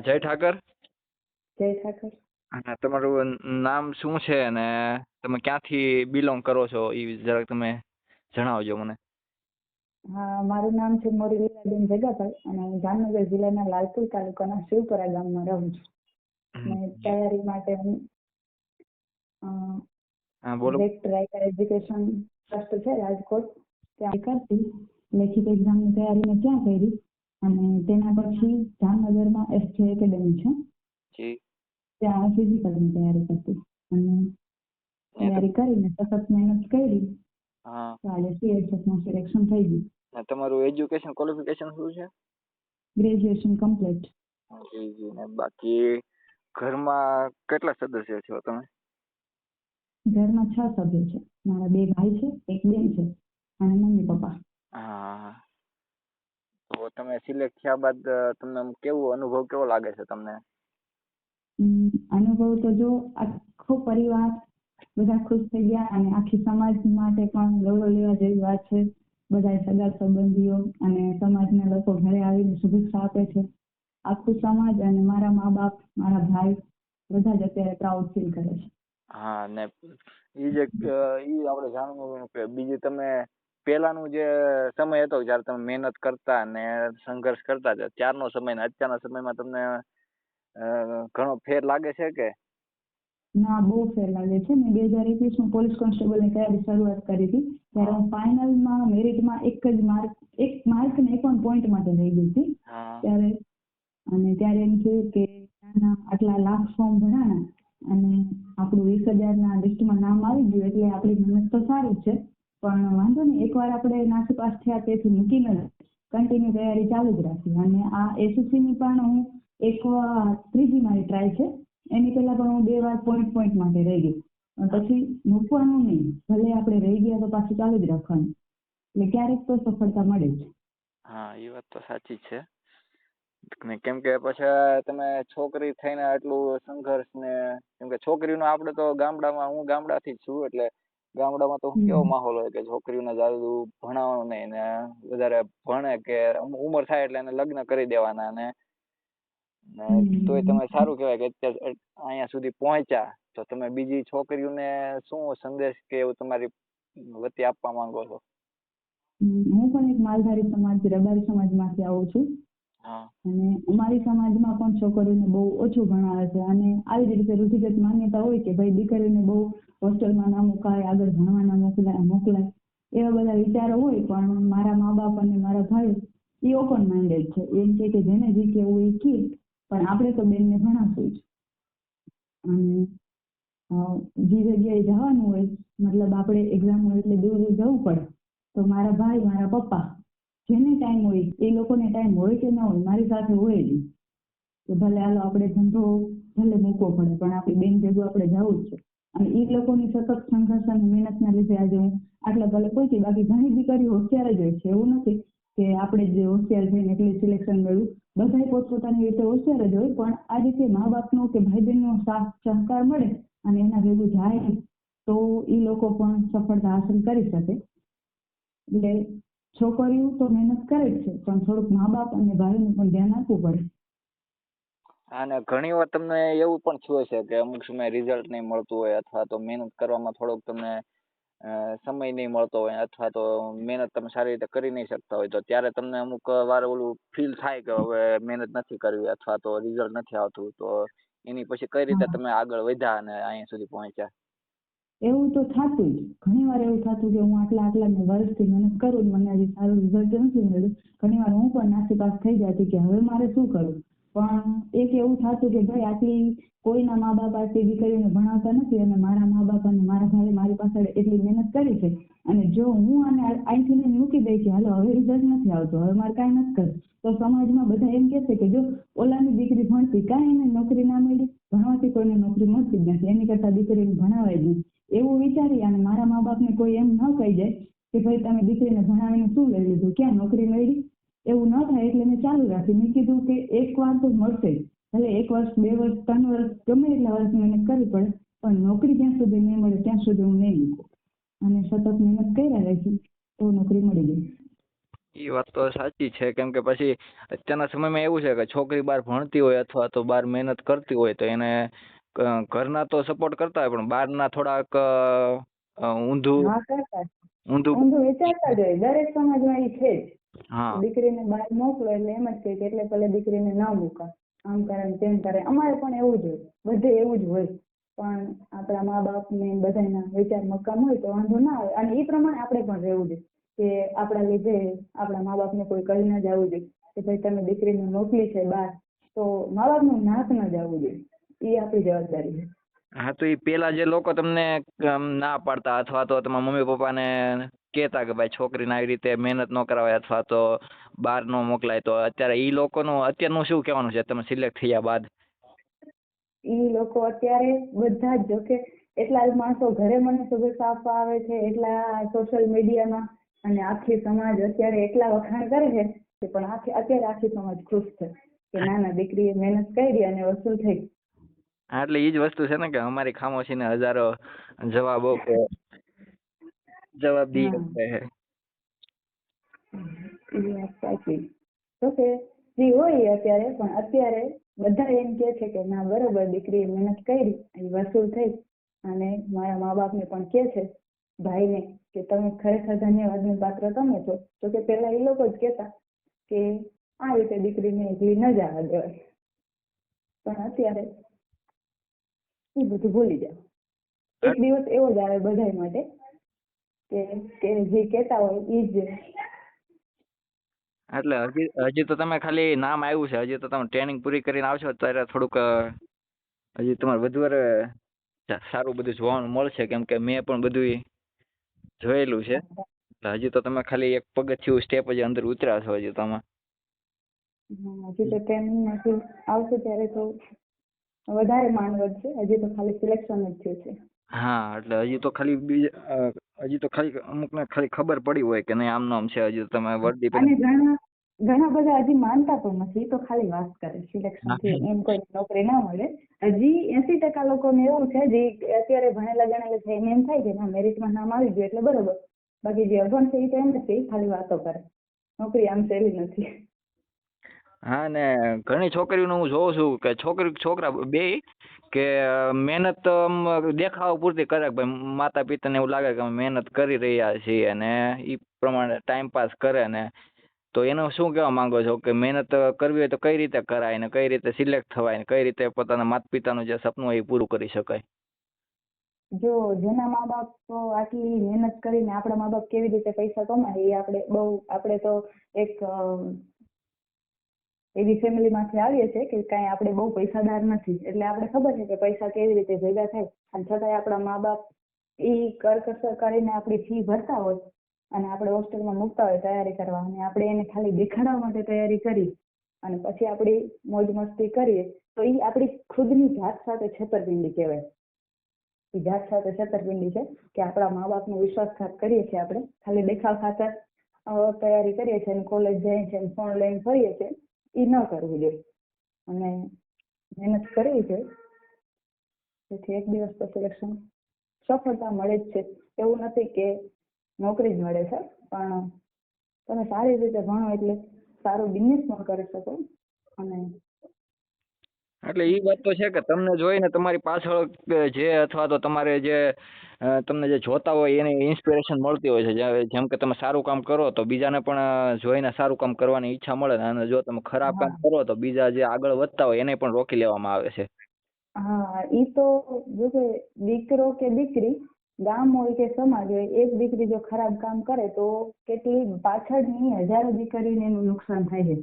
જય ઠાકર. જય ઠાકર. અને તમારું નામ શું છે અને તમે ક્યાંથી બિલોંગ કરો છો એ જરાક તમે જણાવજો મને. હા, મારું નામ છે મોરી લીલાબેન જગાભાઈ અને હું જામનગર જિલ્લાના લાલપુર તાલુકાના શિવપરા ગામમાં રહું છું. અને તૈયારી માટે હું ડિરેક્ટ રાઇટર એજ્યુકેશન ટ્રસ્ટ છે રાજકોટ ત્યાં કરતી લેખિત એક્ઝામની તૈયારી મેં ત્યાં કરી અને તેના પછી જામનગરમાં એસજે એકેડેમી છે ત્યાં ફિઝિકલની તૈયારી કરતી અને તૈયારી કરીને સતત મહેનત કરી કાલે સીએસએફમાં સિલેક્શન થઈ ગયું. તમારું એજ્યુકેશન ક્વોલિફિકેશન શું છે? Graduation complete. બાકી ઘરમાં કેટલા સદસ્યો છો તમે? ઘરમાં 6 સભ્યો છે. મારા 2 ભાઈ છે, 1 બેન છે અને મમ્મી પપ્પા. હા, તો તમે સિલેક્ટ થયા બાદ તમને અનુભવ કેવો લાગે છે તમને? અનુભવ તો જો આખો પરિવાર બધા ખુશ થઈ ગયા અને આખી સમાજ માટે પણ ગૌરવ લેવા જેવી વાત છે. બધા સગા સંબંધીઓ અને સમાજના લોકો ઘરે આવીને શુભેચ્છા આપે છે. આખું સમાજ અને મારા મા બાપ, મારા ભાઈ બધા જ અત્યારે પ્રાઉડ ફીલ કરે છે. હા, ને ઈ આપણે જાણવું કે બીજું તમે પહેલાનું જે સમય હતો જ્યારે તમે મહેનત કરતા ને સંઘર્ષ કરતા હતા ત્યારનો સમય ને અત્યારના સમયમાં તમને ઘણો ફેર લાગે છે કે? ના, બહુ ફેર લાગે છે. મેં 2021 પોલીસ કોન્સ્ટેબલની તૈયારી શરૂઆત કરી હતી ત્યારે હું ફાઇનલમાં મેરિટમાં એક માર્ક ને 1 પોઈન્ટ માટે રહી ગઈ હતી ત્યારે એમ થયું કે આટલા લાખ ફોર્મ ભરાણા અને આપણું 20,000ના લિસ્ટમાં નામ આવી ગયું એટલે આપણી મહેનત તો સારી છે પણ વાંધો નહીં, એકવાર આપણે નાસીપાસ થયા તેથી મૂકીને કન્ટિન્યુ તૈયારી ચાલુ જ રાખી અને આ એસએસસીની પણ હું ત્રીજી મારી ટ્રાય છે. એની પહેલા પણ હું 2 વાર પોઈન્ટ માટે રહી ગઈ પછી મૂકવાનું નહીં, ભલે આપણે રહી ગયા તો પાછું ચાલુ જ રાખવાનું એટલે ક્યારેક તો સફળતા મળે છે. હા, એ વાત તો સાચી છે. કેમ કે પછી તમે છોકરી થઈને આટલું સંઘર્ષ ને કેમ કે છોકરીનો આપણે તો ગામડામાં હું ગામડાથી જ છું એટલે ગામડામાં તો કેવો માહોલ હોય કે છોકરીઓને જાજુ ભણાવવાનું નહીં ને વધારે ભણે કે ઉંમર થાય એટલે એને લગ્ન કરી દેવાના ને તોય તમે સારું કહેવાય કે અત્યારે અહીંયા સુધી પહોંચ્યા તો તમે બીજી છોકરીઓને શું સંદેશ કે એવું તમારી વતી આપવા માંગો છો? હું પણ એક માલધારી સમાજ રબારી સમાજમાંથી આવું છું અને અમારી સમાજમાં પણ છોકરીઓને બહુ ઓછું ભણાવે છે અને આવી જ રીતે રૂઢિગત માન્યતા હોય કે ભાઈ દીકરીઓને બહુ હોસ્ટેલમાં ના મુકાય, આગળ ભણવા ના મોકલાય એવા બધા વિચારો હોય પણ મારા મા બાપ અને મારા ભાઈ એ ઓપન માઇન્ડેડ છે. એમ કે જેને જે કેવું એ કે પણ આપણે તો બેનને ભણાવશું જ અને જે જગ્યાએ જવાનું હોય મતલબ આપણે એક્ઝામ હોય એટલે દૂર જવું પડે તો મારા ભાઈ, મારા પપ્પા જેને ટાઈમ હોય એ લોકોને ટાઈમ હોય કે ના હોય મારી સાથે હોય જ કે ભલે હાલો આપણે ધંધો ભલે મૂકવો પડે પણ આપણી બેન ભેગું આપણે જવું જ છે અને એ લોકોની સતત સંઘર્ષ અને મહેનતના લીધે આજે હું આટલા ભલે પહોંચી. બાકી ઘણી દીકરીઓ હોશિયાર જ હોય છે, એવું નથી કે આપણે જે હોશિયાર થઈને એટલે સિલેક્શન મળ્યું. બધાય પોતપોતાની રીતે હોશિયાર જ હોય પણ આ રીતે મા બાપનો કે ભાઈ બહેનનો સાથ સહકાર મળે અને એના ભેગું જાય તો એ લોકો પણ સફળતા હાંસલ કરી શકે. એટલે છોકરીઓ તો મહેનત કરે જ છે પણ થોડુંક મા બાપ અને ભાઈનું પણ ધ્યાન આપવું પડે. અને ઘણી વાર તમને એવું પણ થયું છે કે અમુક સમય રિઝલ્ટ નહીં મળતું હોય અથવા તો મહેનત કરવામાં થોડોક તમને સમય નહીં મળતો હોય અથવા તો મહેનત તમે સારી રીતે કરી નહીં શકતા હોય તો ત્યારે તમને અમુક વાર ઓલું ફીલ થાય કે હવે મહેનત નથી કરવી અથવા તો રિઝલ્ટ નથી આવતું તો એની પછી કઈ રીતે તમે આગળ વધ્યા અને અહીંયા સુધી પહોંચ્યા? એવું તો થતું જ ઘણી વાર એવું થતું કે હું આટલા વર્ષથી મહેનત કરું મને હજી સારું રિઝલ્ટ નથી મળ્યું. ઘણી વાર હું પણ નાસીપાસ થઈ જતી કે હવે મારે શું કરવું પણ એક એવું થતું કે ભાઈ આટલી કોઈના મા બાપ આટલી દીકરીઓને ભણાવતા નથી અને મારા મા બાપ અને મારા ભાઈ મારી પાછળ એટલી મહેનત કરી છે અને જો હું આને અહીંથી મૂકી દઈ કે હાલો હવે રિઝલ્ટ નથી આવતું હવે મારે કાંઈ નથી કરવું તો સમાજમાં બધા એમ કહેશે કે જો ઓલાની દીકરી ભણતી કાંઈ એને નોકરી ના મળી, ભણવાથી કોઈને નોકરી મળતી જ નથી, એની કરતાં દીકરીને ભણાવાય જ નહીં એવું વિચારી અને મારા મા બાપને કોઈ એમ ન કહી જાય કે ભાઈ તમે દીકરીને ભણાવીને શું લઈ લીધું, ક્યાં નોકરી મળી, એવું ન થાય એટલે મેં ચાલુ રાખી. મેં કીધું કે એક વાર તો મળશે જ, ભલે 1 વર્ષ 2 વર્ષ 3 વર્ષ ગમે એટલા વર્ષ મહેનત કરવી પડે પણ નોકરી જ્યાં સુધી નહીં મળે ત્યાં સુધી હું નહીં મૂકું અને સતત મહેનત કર્યા રાખી તો નોકરી મળી ગઈ. એ વાત તો સાચી છે, કેમ કે પછી અત્યારના સમયમાં એવું છે કે છોકરી બહાર ભણતી હોય અથવા તો બહાર મહેનત કરતી હોય તો એને ઘરના તો સપોર્ટ કરતા હોય, પણ બહારના થોડાક ઊંધું હા કરતા ઊંધું ઊંધું વિચારતા જ હોય, દરેક સમાજમાં એ છે જ. હા દીકરીને બહાર મોકલો એટલે એમ જ કહે કે એટલે ભલે દીકરીને ના મૂકા, આમ કરે ને તેમ કરે. અમારે પણ એવું જ હોય, બધે એવું જ હોય, પણ આપણા મા બાપ ને બધાના વિચાર મક્કમ હોય તો વાંધો ના આવે, અને એ પ્રમાણે આપણે પણ રહેવું જોઈએ કે આપણા લીધે આપણા મા બાપને કોઈ કહી ના જવું જોઈએ કે ભાઈ તમે દીકરીને મોકલી છે બહાર, તો મા બાપનું નાક ના જવું જોઈએ, એ આપણી જવાબદારી છે. હા, તો એ પેલા જે લોકો તમને ના પાડતા અથવા તો તમારા મમ્મી પપ્પાને કહેતા કે ભાઈ છોકરીને આવી રીતે મહેનત ન કરાવાય અથવા તો બહાર ન મોકલાય, તો અત્યારે ઈ લોકોનું અત્યારનું શું કહેવાનું છે તમે સિલેક્ટ થયા બાદ? ઈ લોકો અત્યારે બધા જ, જોકે એટલા જ માણસો ઘરે મને શુભેચ્છા આપવા આવે છે, એટલા સોશિયલ મીડિયામાં અને આખી સમાજ અત્યારે એટલા વખાણ કરે છે કે પણ અત્યારે આખી સમાજ ખુશ છે કે ના ના દીકરીએ મહેનત કરી અને વસૂલ થઈ. હા, એટલે ઈ જ વસ્તુ છે ને કે અમારી ખામોશીને હજારો જવાબો કે જવાબ દી હા શકते हैं. એ વાત સાચી. તો કે જે હોય અત્યારે, પણ અત્યારે બધા એમ કે છે કે ના બરોબર દીકરીએ મહેનત કરી એ વસૂલ થઈ, અને મારા મા બાપને પણ કે છે ભાઈને કે તમે ખરેખર ધન્યવાદનું પાત્ર તમે છો. તો કે પેલા એ લોકો જ કહેતા કે આ રીતે દીકરીને એકલી ન જવા દેવાય, પણ અત્યારે એ બધું ભૂલી જાવ. એક દિવસ એવો જ આવે બધા માટે કે જે કહેતા હોય એ જ. એટલે હજી તો તમે ખાલી નામ આવ્યું છે, હજી તો તમે ટ્રેનિંગ પૂરી કરીને આવશો ત્યારે થોડુંક હજી તમારે વધુ સારું બધું જોવાનું મળશે, કેમ કે મેં પણ બધું જોયેલું છે. એટલે હજી તો તમે ખાલી એક પગથિયું સ્ટેપ જ અંદર ઉતર્યા છો હજી તમે. હજી તો ટ્રેનિંગમાંથી આવશે ત્યારે તો વધારે માન વધશે, હજી તો ખાલી સિલેક્શન જ થયું છે. હા, એટલે હજી તો ખાલી અમુકને ખાલી ખબર પડી હોય કે નહીં આમનું આમ છે, હજી તો તમે વર્દી અને પછી. ઘણા બધા હજી માનતા પણ નથી, એ તો ખાલી વાત કરે સિલેક્શન થયું એમ કોઈ નોકરી ના મળે. હજી 80% લોકોને એવું છે જે અત્યારે ભણેલા ગણેલા છે એને એમ થાય કે ના મેરિટમાં નામ આવી ગયું એટલે બરોબર, બાકી જે અભણ છે એ તો એમ જ છે ખાલી વાતો કરે, નોકરી આમ સહેલી નથી. હા, ને ઘણી છોકરીઓનું હું જોઉં છું કે છોકરા બે કે મહેનત દેખાવા પૂરતી કરે, ભાઈ માતા પિતાને એવું લાગે કે અમે મહેનત કરી રહ્યા છીએ અને એ પ્રમાણે ટાઈમ પાસ કરે ને. તો એનું શું કહેવા માંગો છો કે મહેનત કરવી હોય તો કઈ રીતે કરાય ને કઈ રીતે સિલેક્ટ થવાય ને કઈ રીતે પોતાના માતા પિતાનું જે સપનું હોય એ પૂરું કરી શકાય? જો જેના મા બાપ તો આટલી મહેનત કરીને, આપણા મા બાપ કેવી રીતે પૈસા કમાય એ આપણે તો એક એવી ફેમિલીમાંથી આવીએ છીએ કે કાંઈ આપણે બહુ પૈસાદાર નથી, એટલે આપણે ખબર છે કે પૈસા કેવી રીતે ભેગા થાય, અને છતાંય આપણા મા બાપ એ કરકસર કરીને આપણી ફી ભરતા હોય અને આપણે હોસ્ટેલમાં મૂકતા હોય તૈયારી કરવા, અને આપણે એને ખાલી દેખાડવા માટે તૈયારી કરી અને પછી આપણી મોજ મસ્તી કરીએ, તો એ આપણી ખુદની જાત સાથે છેતરપિંડી કહેવાય. એ જાત સાથે છેતરપિંડી છે કે આપણા મા બાપનો વિશ્વાસઘાત કરીએ છીએ આપણે, ખાલી દેખાવ ખાતર તૈયારી કરીએ છીએ અને કોલેજ જઈએ છીએ ફોન લઈને ફરીએ છીએ. એ ન કરવું જોઈએ અને મહેનત કરવી જોઈએ, તેથી એક દિવસ તો સિલેક્શન સફળતા મળે જ છે. એવું નથી કે નોકરી જ મળે છે, પણ તમે સારી રીતે ભણો એટલે સારું બિઝનેસ પણ કરી શકો. અને એટલે એ વાત તો છે કે તમને જોઈને તમારી પાછળ જે અથવા તો તમારે જે તમને જે જોતા હોય એને ઇન્સ્પિરેશન મળતી હોય છે. જેમ કે તમે સારું કામ કરો તો બીજાને પણ જોઈને સારું કામ કરવાની ઈચ્છા મળે, અને જો તમે ખરાબ હા કામ કરો તો બીજા જે આગળ વધતા હોય એને પણ રોકી લેવામાં આવે છે. હા, એ તો જો કે દીકરો કે દીકરી, ગામ હોય કે સમાજ હોય, એક દીકરી જો ખરાબ કામ કરે તો કેટલી પાછળની હજારો દીકરીને એનું નુકસાન થાય છે.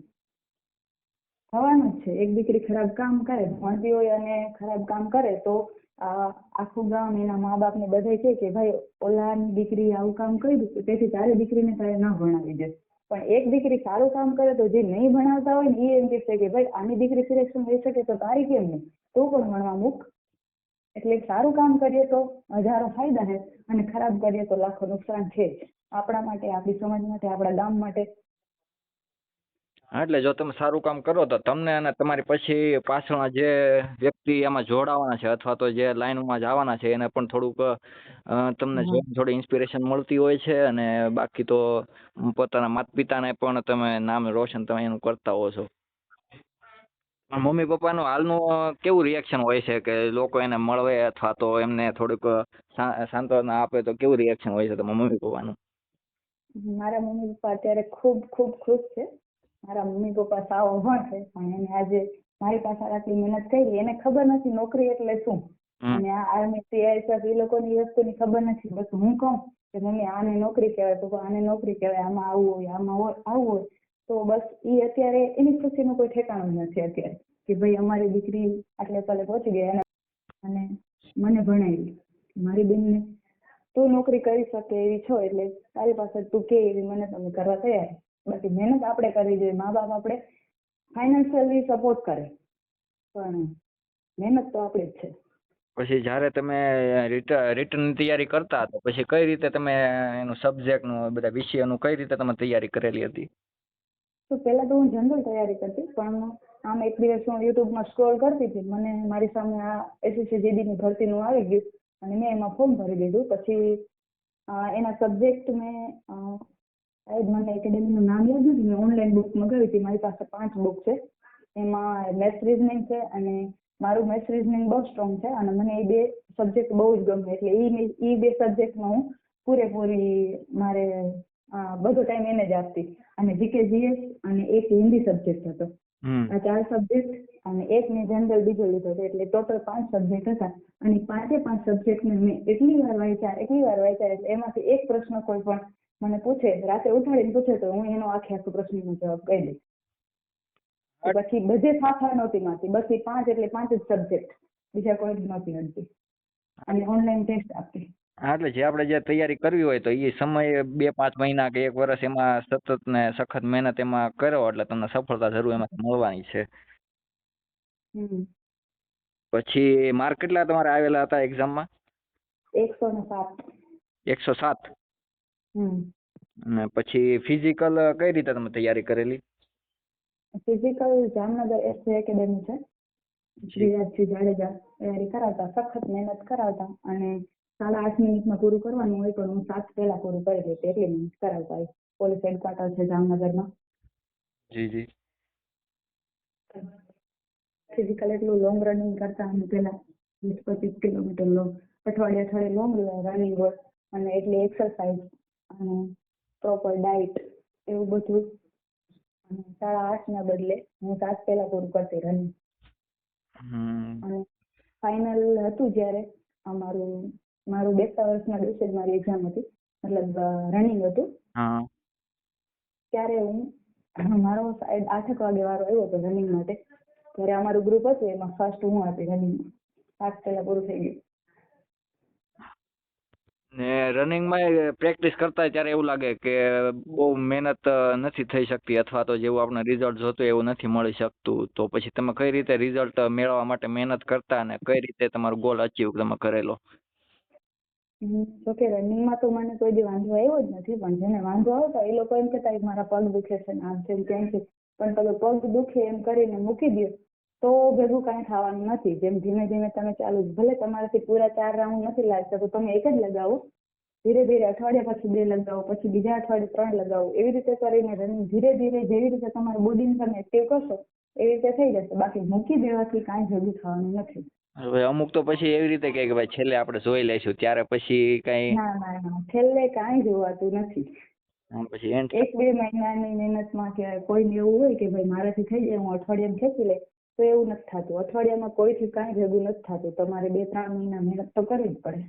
થવાનું જ છે. એક દીકરી ખરાબ કામ કરે, ભણતી હોય અને ખરાબ કામ કરે તો આખું ગામ એના મા બાપને બધા કહે કે ભાઈ ઓલાની દીકરી આવું કામ કર્યું તેથી તારી દીકરીને તારે ન ભણાવી દે. પણ એક દીકરી સારું કામ કરે તો જે નહીં ભણાવતા હોય ને એ એમ કહેશે કે ભાઈ આની દીકરી સિલેક્શન થઈ શકે તો તારી કેમ નહીં, તું પણ ભણવા મૂક. એટલે સારું કામ કરીએ તો હજારો ફાયદા છે અને ખરાબ કરીએ તો લાખો નુકસાન છે જ, આપણા માટે, આપણી સમાજ માટે, આપણા ગામ માટે. એટલે જો તમે સારું કામ કરો તો તમને અને તમારી પછી પાછળના જે વ્યક્તિ એમાં જોડાવાના છે અથવા તો જે લાઈનમાં જવાના છે એને પણ થોડુંક તમને જોઈને થોડી ઇન્સ્પિરેશન મળતી હોય છે, અને બાકી તો પોતાના માતા પિતાને પણ તમે નામ રોશન તમે એનું કરતા હો છો. મમ્મી પપ્પાનું હાલનું કેવું રિએક્શન હોય છે કે લોકો એને મળવે અથવા તો એમને થોડુંક સાંત્વના આપે તો કેવું રિએક્શન હોય છે તમારા મમ્મી પપ્પાનું? મારા મમ્મી પપ્પા અત્યારે ખૂબ ખૂબ ખુશ છે. મારા મમ્મી પપ્પા સાવ અભણ છે, પણ એને આજે મારી પાસે આટલી મહેનત કરી. એને ખબર નથી નોકરી એટલે શું, અને આ આર્મી સીઆઈએસએફ એ લોકોની વસ્તુની ખબર નથી. બસ હું કહું કે મમ્મી આને નોકરી કહેવાય, તો આને નોકરી કહેવાય, આમાં આવું હોય, આમાં આવું હોય, તો બસ એ અત્યારે એની ખુશીનું કોઈ ઠેકાણું નથી અત્યારે, કે ભાઈ અમારી દીકરી આટલે પલે પહોંચી ગઈ અને મને ભણાવી. મારી બેનને તું નોકરી કરી શકે એવી છો એટલે તારી પાસે તું કે એવી મને તમે કરવા તૈયાર. બાકી મહેનત આપણે કરવી જોઈએ. મા બાપ આપણે ફાઇનાન્શિયલી સપોર્ટ કરે, પણ મહેનત તો આપણી જ છે. પછી જ્યારે તમે રિટર્નની તૈયારી કરતા તો પછી કઈ રીતે તમે એનું સબ્જેક્ટનું બધા વિષયનું કઈ રીતે તમે તૈયારી કરેલી હતી? તો પહેલા તો હું જનરલ તૈયારી કરતી, પણ આમ એક દિવસ હું યુટ્યુબમાં સ્ક્રોલ કરતી હતી, મને મારી સામે આ એસએસસી જીડીની ભરતીનું આવી ગયું અને મેં એમાં ફોર્મ ભરી દીધું. પછી એના સબ્જેક્ટ મેં મને એકેડેમીનું નામ યાદ નથી, મેં ઓનલાઈન બુક મંગાવી હતી. મારી પાસે 5 બુક છે. એમાં મેથ્સ રીઝનિંગ છે, અને મારું મેથ્સ રીઝનિંગ બહુ સ્ટ્રોંગ છે અને મને એ 2 સબ્જેક્ટ બહુ જ ગમે, એટલે એ 2 સબ્જેક્ટમાં હું પૂરેપૂરી મારે બધો ટાઈમ એને જ આપતી. અને જીકે જીએસ અને એક હિન્દી સબ્જેક્ટ હતો. આ 4 સબ્જેક્ટ અને એક મેં જનરલ બીજો લીધો હતો, એટલે ટોટલ 5 સબ્જેક્ટ હતા. અને 5 સબ્જેક્ટને મેં એટલી વાર વાંચ્યા એટલે એમાંથી એક પ્રશ્ન કોઈ પણ મને પૂછે, રાતે ઉઠાડીને પૂછે, તો હું એનો આખો પ્રશ્નનો જવાબ કહી દઈશ. પછી બધે ફાફા નહોતી મારતી, બસ એ 5 એટલે 5 જ સબ્જેક્ટ, બીજા કોઈ જ નહોતી અડતી, અને ઓનલાઈન ટેસ્ટ આપતી. હા, એટલે જે આપણે જે તૈયારી કરવી હોય તો એ સમય 2-5 મહિના કે 1 વર્ષ એમાં સતત ને સખત મહેનત એમાં કરો એટલે તમને સફળતા જરૂર એમાં મળવાની છે. પછી માર્ક કેટલા તમારે આવેલા હતા એક્ઝામમાં? 107. 107. અને પછી ફિઝિકલ કઈ રીતે તમે તૈયારી કરેલી? ફિઝિકલ જામનગર એસએ એકેડેમી છે, શ્રીરાજજી જાડેજા તૈયારી કરાવતા, સખત મહેનત કરાવતા, અને 8.5 મિનિટમાં પૂરું કરવાનું હોય, પણ હું 7 પહેલા પૂરું કરી દેતી, એટલી મહેનત કરાવતા. પોલીસ હેડક્વાર્ટર છે જામનગરમાં. જી. ફિઝિકલ એટલું લોંગ રનિંગ કરતા, અને પેલા 20-25 કિલોમીટર અઠવાડિયે લોંગ રનિંગ હોય, અને એટલી એક્સરસાઇઝ અને પ્રોપર ડાયટ એવું બધું. અને 8.5 ના બદલે હું 7 પહેલા પૂરું કરતી રનિંગ. અને ફાઇનલ હતું જ્યારે મારું 2 વર્ષના દિવસે જ મારી એક્ઝામ હતી, મતલબ રનિંગ હતું. ત્યારે મારો 8 વાગે વારો આવ્યો હતો રનિંગ માટે. ત્યારે અમારું ગ્રુપ હતું, એમાં ફર્સ્ટ હું હતી રનિંગમાં. 7 પહેલા પૂરું થઈ ગયું. ને રનિંગમાં પ્રેક્ટિસ કરતા ત્યારે એવું લાગે કે બહુ મહેનત નથી થઈ શકતી, અથવા તો જેવું આપણે રિઝલ્ટ જોતું એવું નથી મળી શકતું, તો પછી તમે કઈ રીતે રિઝલ્ટ મેળવવા માટે મહેનત કરતા અને કઈ રીતે તમારો ગોલ અચીવ તમે કરેલો? જોકે રનિંગમાં તો મને કોઈ દી વાંધો આવ્યો જ નથી, પણ જેને વાંધો આવતો એ લોકો એમ કહેતા મારા પગ દુખે છે, આમ છે તેમ છે. પણ તમે પગ દુખે એમ કરીને મૂકી દો તો ભેગું કાંઈ થવાનું નથી. જેમ ધીમે ધીમે તમે ચાલુ, ભલે તમારાથી પૂરા 4 રાઉન્ડ નથી લાગતા તો તમે એક જ લગાવો, ધીરે ધીરે અઠવાડિયા પછી 2 લગાવો, પછી બીજા અઠવાડિયે 3 લગાવો. એવી રીતે કરીને રનિંગ ધીરે ધીરે જેવી રીતે તમારા બોડીને તમે એક્ટિવ કરશો એવી રીતે થઈ જશે. બાકી મૂકી દેવાથી કાંઈ ભેગું થવાનું નથી. હવે અમુક તો પછી એવી રીતે કે ભાઈ છેલ્લે આપણે જોઈ લઈશું, ત્યારે પછી કઈ ના, છેલ્લે કાંઈ જોવાતું નથી. પછી 1-2 મહિનાની મહેનતમાં કે કોઈને એવું હોય કે ભાઈ મારાથી થઈ જાય, હું અઠવાડિયામાં ખેંચી લઈ, તો એવું નથી થતું. અઠવાડિયામાં કોઈથી કાંઈ ભેગું નથી થતું. તમારે 2-3 મહિના મહેનત તો કરવી જ પડે.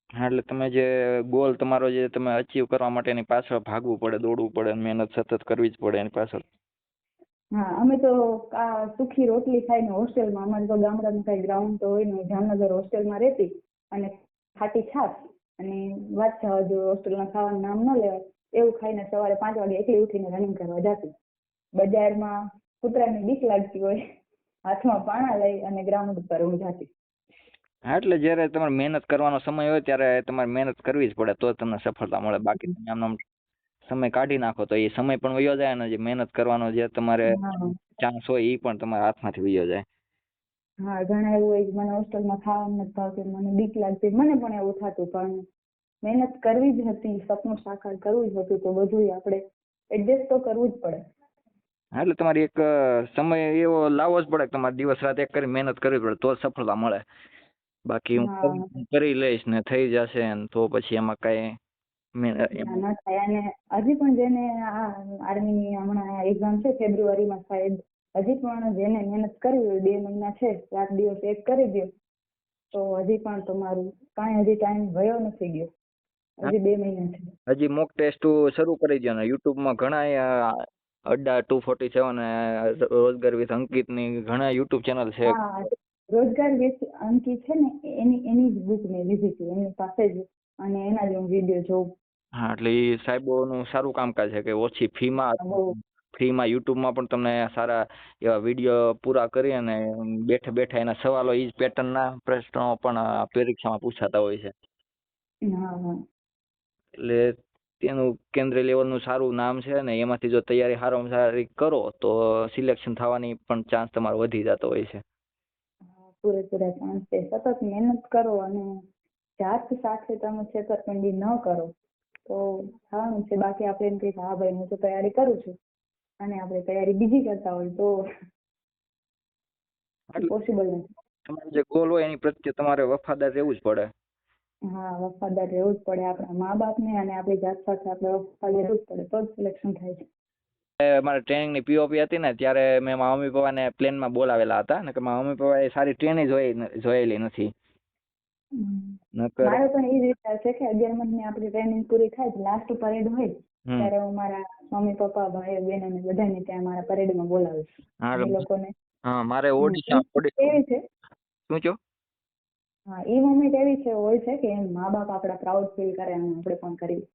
હા, એટલે તમે જે ગોલ તમારો જે તમે અચીવ કરવા માટે એની પાછળ ભાગવું પડે, દોડવું પડે, મહેનત સતત કરવી જ પડે એની પાછળ. હા, અમે તો સુખી રોટલી ખાઈને હોસ્ટેલમાં, અમારે તો ગામડામાં કઈ ગ્રાઉન્ડ તો હોય નહીં, જામનગર હોસ્ટેલમાં રહેતી, અને ખાટી છાશ અને વાત જવા જો હોસ્ટેલના ખાવાનું નામ ન લેવાય એવું ખાઈને સવારે 5 વાગે એકલી ઉઠીને રનિંગ કરવા જતી. બજારમાં કૂતરાની બીક લાગતી હોય, હાથમાં પાણા લઈ અને ગ્રાઉન્ડ ઉપર હું જતી. હા, એટલે જ્યારે તમારે મહેનત કરવાનો સમય હોય ત્યારે તમારે મહેનત કરવી જ પડે, તો તમને સફળતા મળે. બાકી આમ સમય કાઢી નાખો તો એ સમય પણ વયો જાય અને જે મહેનત કરવાનો જે તમારે હા ચાન્સ હોય એ પણ તમારા હાથમાંથી વયો જાય. હા ઘણા એવું હોય કે મને હોસ્ટેલમાં ખાવાનું નથી ભાવતું, મને બીક લાગતી, મને પણ એવું થતું, પણ મહેનત કરવી જ હતી, સપનું સાકાર કરવું જ હતું, તો બધું આપણે એડજસ્ટ તો કરવું જ પડે. હા, એટલે તમારી એક સમય એવો લાવવો જ પડે કે તમારે દિવસ રાત એક કરી મહેનત કરવી પડે તો જ સફળતા મળે. બાકી હા હું કરી લઈશ ને થઈ જશે ને તો પછી એમાં કઈ ના થાય. અને હજી પણ જેને આ આર્મીની હમણાં એક્ઝામ છે ફેબ્રુઆરીમાં શાયદ, હજી પણ જેને મહેનત કરવી હોય 2 મહિના છે, રાત દિવસ એક કરી દો તો હજી પણ તમારું કાંઈ હજી ટાઈમ વયો નથી ગયો, હજી 2 મહિના છે. હજી મોક ટેસ્ટ શરૂ કરી દો ને યુટ્યુબમાં ઘણા અડ્ડા 247 રોજગાર વિથ અંકિત ની ઘણા યુટ્યુબ ચેનલ છે. હા રોજગાર વિથ અંકિત છે ને, એની જ બુક મેં લીધી હતી એમની પાસે જ, અને એના જ હું વિડીયો જોઉં. હા, એટલે એ સાહેબોનું સારું કામકાજ છે કે ઓછી ફીમાં યુટ્યુબમાં પણ તમને સારા એવા વિડીયો પૂરા કરી અને બેઠા બેઠા એના સવાલો એ જ પેટર્નના પ્રશ્નો પણ પરીક્ષામાં પૂછાતા હોય છે. હા એટલે તેનું કેન્દ્રીય લેવલનું સારું નામ છે ને એમાંથી જો તૈયારી સારામાં સારી કરો તો સિલેક્શન થવાની પણ ચાન્સ તમારો વધી જતો હોય છે. પૂરેપૂરા ચાન્સ છે. સતત મહેનત કરો અને જાત સાથે તમે છેતરપિંડી ન કરો તો થવાનું છે. બાકી આપણે એમ કહીએ હા ભાઈ હું તો તૈયારી કરું છું અને આપણે તૈયારી બીજી કરતા હોય તો પોસિબલ નથી. તમારો જે ગોલ હોય એની પ્રત્યે તમારે વફાદાર રહેવું જ પડે. હા વફાદાર રહેવું જ પડે આપણા મા બાપને અને આપણી જાત સાથે આપણે વફાદાર રહેવું જ પડે તો જ સિલેક્શન થાય છે. મારે ટ્રેનિંગની પીઓપી હતી ને ત્યારે મેં મારા મમ્મી પપ્પાને પ્લેનમાં બોલાવેલા હતા ને કે મારા મમ્મી પપ્પાએ સારી ટ્રેનિંગ જોયેલી નથી. મારો પણ એ જ વિચાર છે કે 11 મહિને આપણી ટ્રેનિંગ પૂરી થાય લાસ્ટ પરેડ હોય ત્યારે હું મારા મમ્મી પપ્પા ભાઈ બહેનોને બધાને ત્યાં મારા પરેડમાં બોલાવીશ. એ લોકોને મારે ઓડિશા એવી છે શું છો? હા એ મોમેન્ટ એવી છે હોય છે કે એમ મા બાપ આપડા પ્રાઉડ ફીલ કરે અને આપણે પણ કરીએ.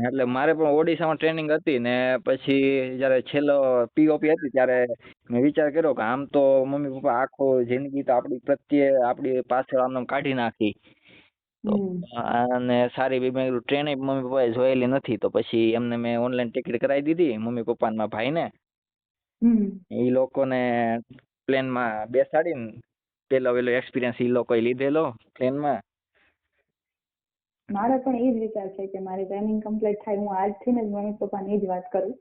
એટલે મારે પણ ઓડિશામાં ટ્રેનિંગ હતી ને પછી જયારે છેલ્લો પીઓપી હતી ત્યારે મેં વિચાર કર્યો કે આમ તો મમ્મી પપ્પા આખો જિંદગી તો આપણી પ્રત્યે આપણી પાછળ આમ કાઢી નાખી તો અને સારી મેં ટ્રેન મમ્મી પપ્પાએ જોયેલી નથી તો પછી એમને મેં ઓનલાઈન ટિકિટ કરાવી દીધી મમ્મી પપ્પા ના ભાઈને એ લોકોને પ્લેનમાં બેસાડીને પેલો એક્સપિરિયન્સ એ લોકોએ લીધેલો પ્લેનમાં. મારો પણ એ જ વિચાર છે કે મારી ટ્રેનિંગ કમ્પ્લીટ થાય હું આજથી જ મમ્મી પપ્પાને એ જ વાત કરું.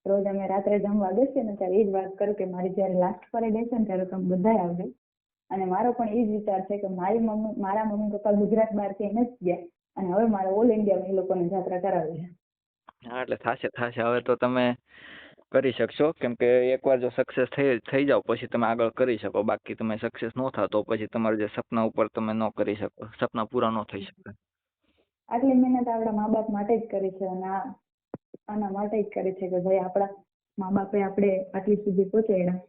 રોજ અમે રાત્રે જમવા બેસીએ ને ત્યારે એ જ વાત કરું કે મારી જયારે લાસ્ટ પરેડ હશે ને ત્યારે તમે બધા આવજો. અને મારો પણ એ જ વિચાર છે કે મારા મમ્મી પપ્પા ગુજરાત બહારથી નથી ગયા અને હવે મારે ઓલ ઇન્ડિયામાં એ લોકોને જાત્રા કરાવી છે. હા એટલે થશે હવે તો તમે કરી શકશો કેમ કે એકવાર જો સક્સેસ થઈ જાવ પછી તમે આગળ કરી શકો બાકી તમે સક્સેસ ન થાવ તો પછી તમારા જે સપના ઉપર તમે ન કરી શકો સપના પૂરા ન થઈ શકે. આટલી મહેનત આપણા મા બાપ માટે જ કરી છે અને આના માટે જ કરી છે કે ભાઈ આપણા મા બાપે આપણે આટલી સુધી પહોંચાડ્યા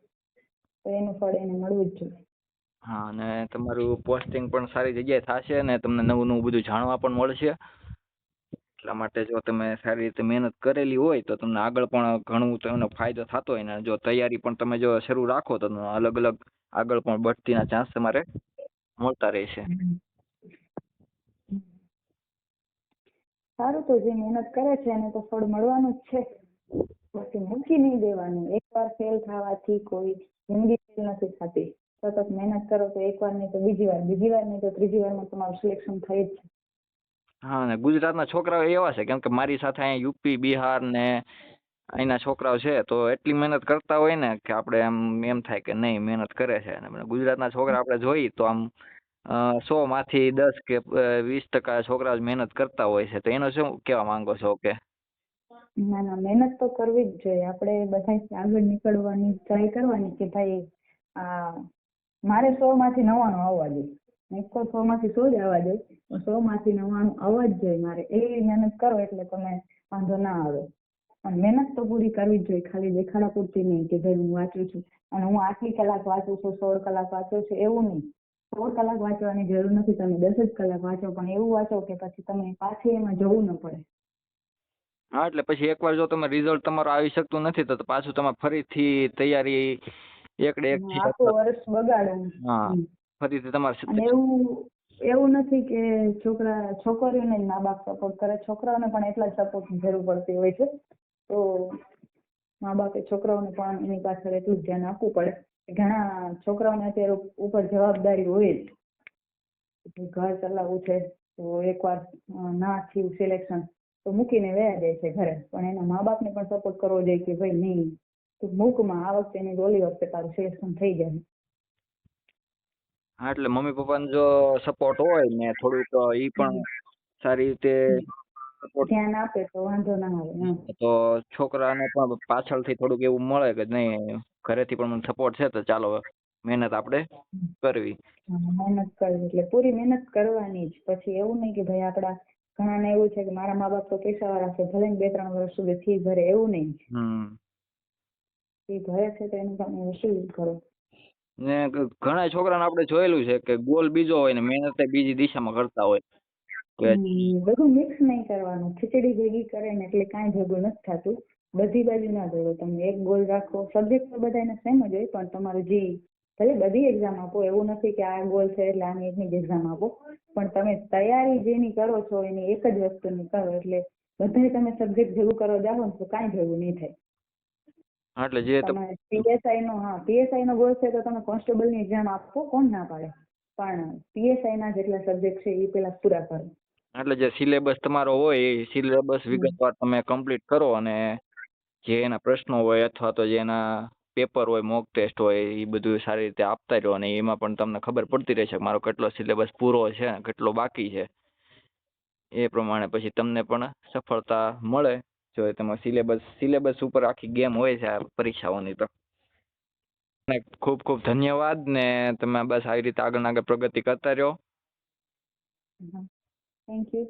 તો એનું ફળ એને મળવું જ જોઈએ. હા અને તમારું પોસ્ટિંગ પણ સારી જગ્યાએ થશે અને તમને નવું બધું જાણવા પણ મળશે. એટલા માટે જો તમે સારી રીતે મહેનત કરેલી હોય તો તમને આગળ પણ ઘણું તમને ફાયદો થતો હોય ને જો તૈયારી પણ તમે જો શરૂ રાખો તો અલગ અલગ આગળ પણ બઢતીના ચાન્સ તમારે મળતા રહેશે. સારું તો જે મહેનત કરે છે એને તો ફળ મળવાનું જ છે. પછી મૂકી નહીં દેવાનું. એકવાર ફેલ થવાથી કોઈ જિંદગી ફેલ નથી થતી. સતત મહેનત કરો તો એકવાર નહીં તો બીજી વાર નહીં તો ત્રીજી વારમાં તમારું સિલેક્શન થઈ જ છે. હા ને ગુજરાતના છોકરાઓ એવા છે કેમ કે મારી સાથે અહીંયા યુપી બિહાર ને અહીંના છોકરાઓ છે તો એટલી મહેનત કરતા હોય ને કે આપણે એમ થાય કે નહીં મહેનત કરે છે. ગુજરાતના છોકરા આપણે જોઈએ તો આમ 100 માંથી 10 કે 20% છોકરા મહેનત કરતા હોય છે તો એનો શું કહેવા માંગો છો કે? ના ના મહેનત તો કરવી જ જોઈએ. આપણે બધા આગળ નીકળવાની ટ્રાય કરવાની કે ભાઈ મારે 100 માંથી 99 આવવા જોઈએ. એક તો 100 માંથી 100 જ આવવા જોઈએ. 100 માંથી 99 આવવા જ જોઈએ મારે. એવી મહેનત કરો એટલે તમે વાંધો ના આવે. પણ મહેનત તો પૂરી કરવી જ જોઈએ. ખાલી દેખાડા પૂરતી નહીં કે ભાઈ હું વાંચું છું અને હું આટલી કલાક વાંચું છું 16 કલાક વાંચું છું એવું નહીં. 16 કલાક વાંચવાની જરૂર નથી. તમે 10 જ કલાક વાંચો પણ એવું વાંચો કે પછી તમે પાછી એમાં જવું ન પડે. હા એટલે પછી એકવાર જો તમે રિઝલ્ટ તમારું આવી શકતું નથી તો પાછું તમે ફરીથી તૈયારી આખું વર્ષ બગાડો. હા ફરીથી તમારે અને એવું એવું નથી કે છોકરીઓને જ મા બાપ સપોર્ટ કરે, છોકરાઓને પણ એટલા જ સપોર્ટની જરૂર પડતી હોય છે. તો મા બાપે છોકરાઓને પણ એની પાછળ એટલું જ ધ્યાન આપવું પડે. ઘણા છોકરાઓને અત્યારે ઉપર જવાબદારી હોય જ, ઘર ચલાવવું છે તો એકવાર ના થયું સિલેક્શન તો મૂકીને વયા જાય છે ઘરે, પણ એના મા બાપને પણ સપોર્ટ કરવો જોઈએ કે ભાઈ નહીં તું મૂકમાં, આ વખતે નહીં ઓલી વખતે તારું સિલેક્શન થઈ જાય. હા એટલે મમ્મી પપ્પાનો જો સપોર્ટ હોય ને થોડુંક ઈ પણ સારી રીતે સપોર્ટ ધ્યાન આપે તો વાંધો ના આવે. તો છોકરાને પણ પાછળથી થોડુંક એવું મળે કે નહીં ઘરેથી પણ મને સપોર્ટ છે તો ચાલો મહેનત આપણે કરવી. મહેનત કરવી એટલે પૂરી મહેનત કરવાની જ. પછી એવું નહીં કે ભાઈ આપડા ઘણાને એવું છે કે મારા મા બાપ તો પૈસાવાળા છે, ભલે ને 2-3 વર્ષ સુધી ફી ભરે, એવું નહીં. ફી ભરે છે તો એનું તમે વસૂલ કરો. ને ઘણા છોકરાને આપણે જોયેલું છે કે ગોલ બીજો હોય ને મહેનત બીજી દિશામાં કરતા હોય. બધું મિક્સ નહીં કરવાનું, ખીચડી ભેગી કરે ને એટલે કાંઈ ભેગું નથી થતું. બધી બાજુ ના દોડો, તમે એક ગોલ રાખો. સબ્જેક્ટ તો બધાને સેમ જ હોય, પણ તમારું જે ભલે બધી એક્ઝામ આપો, એવું નથી કે આ ગોલ છે એટલે આની એકની જ એક્ઝામ આપો, પણ તમે તૈયારી જેની કરો છો એની એક જ વસ્તુની કરો. એટલે બધાય તમે સબ્જેક્ટ ભેગું કરવા જાઓ ને તો કાંઈ ભેગું નહીં થાય. એટલે જે તમારે પીએસઆઈ નો ગોલ છે તો તમે કોન્સ્ટેબલની એક્ઝામ આપો, કોણ ના પાડે, પણ પીએસઆઈ ના જેટલા સબ્જેક્ટ છે એ પેલા પૂરા કરો. એટલે જે સિલેબસ તમારો હોય એ સિલેબસ વિગતવાર તમે કમ્પ્લીટ કરો અને જે એના પ્રશ્નો હોય અથવા તો જે એના પેપર હોય, મોક ટેસ્ટ હોય, એ બધું સારી રીતે આપતા રહ્યો અને એમાં પણ તમને ખબર પડતી રહેશે મારો કેટલો સિલેબસ પૂરો છે ને કેટલો બાકી છે. એ પ્રમાણે પછી તમને પણ સફળતા મળે. જો તમારે સિલેબસ ઉપર આખી ગેમ હોય છે આ પરીક્ષાઓની. તો ખૂબ ખૂબ ધન્યવાદ ને તમે બસ આવી રીતે આગળ પ્રગતિ કરતા રહ્યો. Thank you.